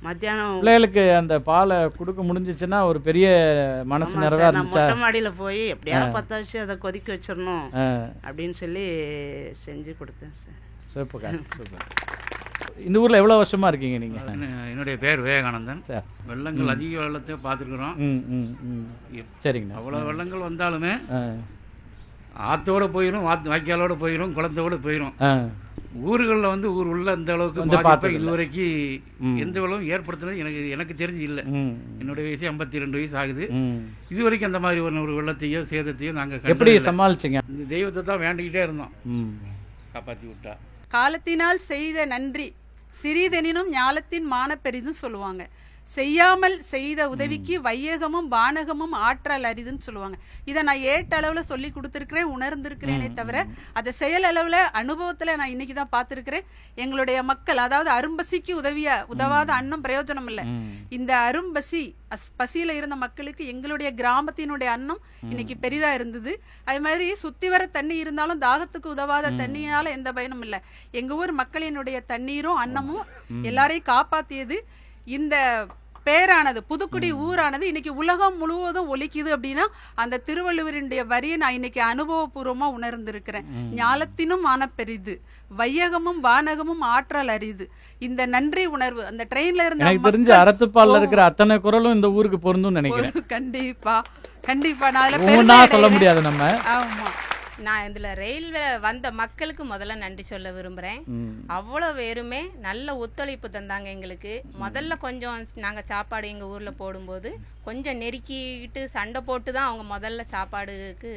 மத்தியானம் பிள்ளைகளுக்கு அந்த பாலை கொடுக்க முடிஞ்சிச்சுன்னா ஒரு பெரிய மனசு நிறைவா இருந்துச்சா? மொட்டை மாடியில் போய் எப்படியாவது 10 வச்சு அதை கொதிக்க வச்சிடணும் அப்படின்னு சொல்லி செஞ்சு கொடுத்தேன் சார். சூப்பர்க்கா, சூப்பர். இந்த ஊரில் எவ்வளோ வருஷமாக இருக்கீங்க நீங்கள்? என்னுடைய பேர் விவேகானந்தன் சார். வெள்ளங்கள் அதிக வெள்ளத்தை பார்த்துருக்குறோம். சரிங்கண்ணா. அவ்வளோ வெள்ளங்கள் வந்தாலுமே ஆற்றோடு போயிடும், வாய்க்காலோடு போயிடும், குளத்தோடு போயிடும். ஊர்களில் வந்து ஊர் உள்ள இந்த அளவுக்கு பாதிப்பை இதுவரைக்கும் எந்த வெள்ளமும் ஏற்படுத்தினது எனக்கு தெரிஞ்சு இல்லை. என்னுடைய வயசு 52 வயசு ஆகுது. இது வரைக்கும் அந்த மாதிரி ஒரு வெள்ளத்தையோ சேதத்தையோ நாங்கள் எப்படி சமாளிச்சிங்க? இந்த தெய்வத்தை தான் வேண்டிக்கிட்டே இருந்தோம், காப்பாற்றி விட்டா. காலத்தினால் செய்த நன்றி சிறிதெனினும் ஞாலத்தின் மான பெரிதுன்னு சொல்லுவாங்க. செய்யாமல் செய்த உதவிக்கு வையகமும் பானகமும் ஆற்றல் அரிதுன்னு சொல்லுவாங்க. இதை நான் ஏட்டளவில் சொல்லி கொடுத்துருக்கிறேன், உணர்ந்திருக்கிறேனே தவிர அதை செயல் அளவில் அனுபவத்தில் நான் இன்னைக்கு தான் பார்த்துருக்கிறேன். எங்களுடைய மக்கள், அதாவது அரும்பசிக்கு உதவாத அன்னம் பிரயோஜனம் இல்லை. இந்த அரும்பசி பசியில் இருந்த மக்களுக்கு எங்களுடைய கிராமத்தினுடைய அன்னம் இன்னைக்கு பெரிதா இருந்தது. அது மாதிரி சுத்தி வர தண்ணி இருந்தாலும் தாகத்துக்கு உதவாத தண்ணியால எந்த பயனும் இல்லை. எங்க ஊர் மக்களினுடைய தண்ணீரும் அன்னமும் எல்லாரையும் காப்பாத்தியது. இந்த பேரானது, புதுக்குடி ஊரானது இன்னைக்கு உலகம் முழுவதும் ஒலிக்குது அப்படின்னா அந்த திருவள்ளுவருடைய வரியை நான் இன்னைக்கு அனுபவபூர்வமா உணர்ந்திருக்கிறேன். ஞாலத்தினும் மான பெரிது, வையகமும் வானகமும் ஆற்றல் அரிது. இந்த நன்றி உணர்வு அந்த ட்ரெயின்ல இருந்து எனக்கு தெரிஞ்ச அறத்துப்பால்ல இருக்கிற அத்தனை குரலும் இந்த ஊருக்கு பொருந்தும் நினைக்கிறேன். கண்டிப்பா கண்டிப்பா. நான் சொல்ல முடியாது நம்ம. ஆமா, நான் இதில் ரயில்வே வந்த மக்களுக்கு முதல்ல நன்றி சொல்ல விரும்புகிறேன். அவ்வளோ பேருமே நல்ல ஒத்துழைப்பு தந்தாங்க எங்களுக்கு. முதல்ல கொஞ்சம் நாங்கள் சாப்பாடு எங்கள் ஊரில் போடும்போது கொஞ்சம் நெருக்கிட்டு சண்டை போட்டு தான் அவங்க முதல்ல சாப்பாடுக்கு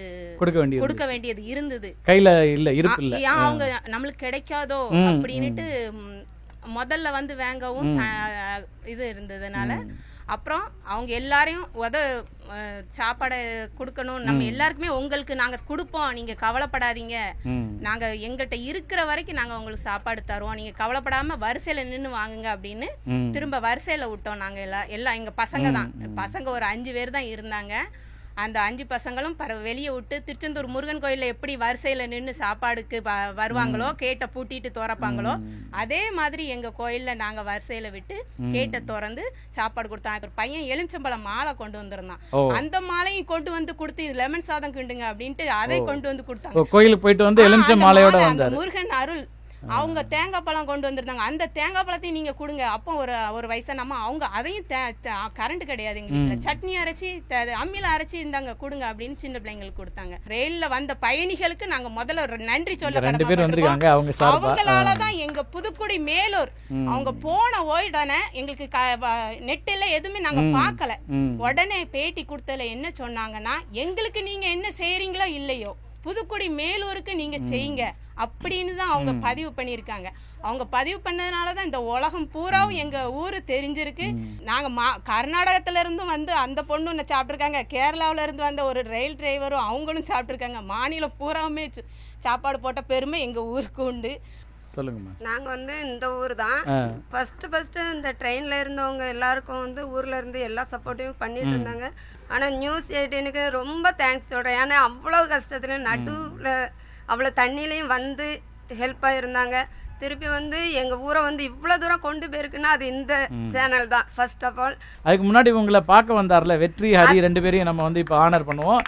கொடுக்க வேண்டியது இருந்தது. கையில் இல்லை, இருப்பு இல்லை, அவங்க நம்மளுக்கு கிடைக்காதோ அப்படின்ட்டு முதல்ல வந்து வாங்கவும் இது இருந்ததுனால அப்புறம் அவங்க எல்லாரையும் சாப்பாடை கொடுக்கணும், நம்ம எல்லாருக்குமே உங்களுக்கு நாங்கள் கொடுப்போம், நீங்கள் கவலைப்படாதீங்க, நாங்கள் எங்கள்கிட்ட இருக்கிற வரைக்கும் நாங்கள் உங்களுக்கு சாப்பாடு தருவோம், நீங்கள் கவலைப்படாமல் வரிசையில் நின்று வாங்குங்க அப்படின்னு திரும்ப வரிசையில் விட்டோம். நாங்கள் எல்லாம் எங்கள் பசங்க தான், பசங்க ஒரு 5 பேர் தான் இருந்தாங்க. அந்த 5 பசங்களும் வெளியே விட்டு திருச்செந்தூர் முருகன் கோயிலில் எப்படி வரிசையில் நின்று சாப்பாடுக்கு வருவாங்களோ, கேட்டை பூட்டிட்டு திறப்பாங்களோ, அதே மாதிரி எங்கள் கோயிலில் நாங்கள் வரிசையில் விட்டு கேட்டை திறந்து சாப்பாடு கொடுத்தாங்க. ஒரு பையன் எலுமிச்சம்பழம் மாலை கொண்டு வந்திருந்தான். அந்த மாலையும் கொண்டு வந்து கொடுத்து லெமன் சாதம் கிண்டுங்க அப்படின்ட்டு அதை கொண்டு வந்து கொடுத்தாங்க. கோயிலுக்கு போயிட்டு வந்து எலுமிச்சம் மாலையோட வந்தார். முருகன் அருள். அவங்க தேங்காய் பழம் கொண்டு வந்திருந்தாங்க. அந்த தேங்காய் பழத்தையும் நீங்க கொடுங்க. அப்போ ஒரு வயசானம்மா அவங்க அதையும் கரண்ட் கிடையாது எங்க வீட்டுல, சட்னி அரைச்சி அம்மியில அரைச்சி இருந்தாங்க கொடுங்க அப்படின்னு சின்ன பிள்ளைங்களுக்கு கொடுத்தாங்க. ரயில்ல வந்த பயணிகளுக்கு நாங்க முதல்ல ஒரு நன்றி சொல்ல அவங்களாலதான் எங்க புதுக்குடி மேலூர் அவங்க போன உடனே எங்களுக்கு நெட்டில் எதுவுமே நாங்க பார்க்கல. உடனே பேட்டி கொடுத்ததுல என்ன சொன்னாங்கன்னா, எங்களுக்கு நீங்க என்ன செய்யறீங்களோ இல்லையோ புதுக்குடி மேலூருக்கு நீங்க செய்யுங்க அப்படின்னு தான் அவங்க பதிவு பண்ணியிருக்காங்க. அவங்க பதிவு பண்ணதுனால தான் இந்த உலகம் பூராவும் எங்கள் ஊர் தெரிஞ்சிருக்கு. நாங்கள் கர்நாடகத்துல இருந்தும் வந்து அந்த பொண்ணு சாப்பிட்ருக்காங்க, கேரளாவில் இருந்து வந்த ஒரு ரயில் டிரைவரும் அவங்களும் சாப்பிட்ருக்காங்க. மாநிலம் பூராவுமே சாப்பாடு போட்ட பெருமை எங்கள் ஊருக்கு உண்டு. சொல்லுங்கம்மா. நாங்கள் வந்து இந்த ஊர் தான் ஃபஸ்ட்டு இந்த ட்ரெயினில் இருந்தவங்க எல்லாருக்கும் வந்து ஊரில் இருந்து எல்லா சப்போர்ட்டையும் பண்ணிட்டு இருந்தாங்க. ஆனால் நியூஸ் 18க்கு ரொம்ப தேங்க்ஸ் சொல்கிறேன். ஏன்னா அவ்வளோ கஷ்டத்துல நடுவில் அவ்வளோ தண்ணியிலையும் வந்து ஹெல்ப்பாக இருந்தாங்க. திருப்பி வந்து எங்கள் ஊரை வந்து இவ்வளோ தூரம் கொண்டு போயிருக்குன்னா அது இந்த சேனல் தான் ஃபர்ஸ்ட் ஆஃப் ஆல். அதுக்கு முன்னாடி உங்களை பார்க்க வந்தார்ல வெற்றி, ஹரி 2 பேரையும் நம்ம வந்து இப்போ ஆனர் பண்ணுவோம்.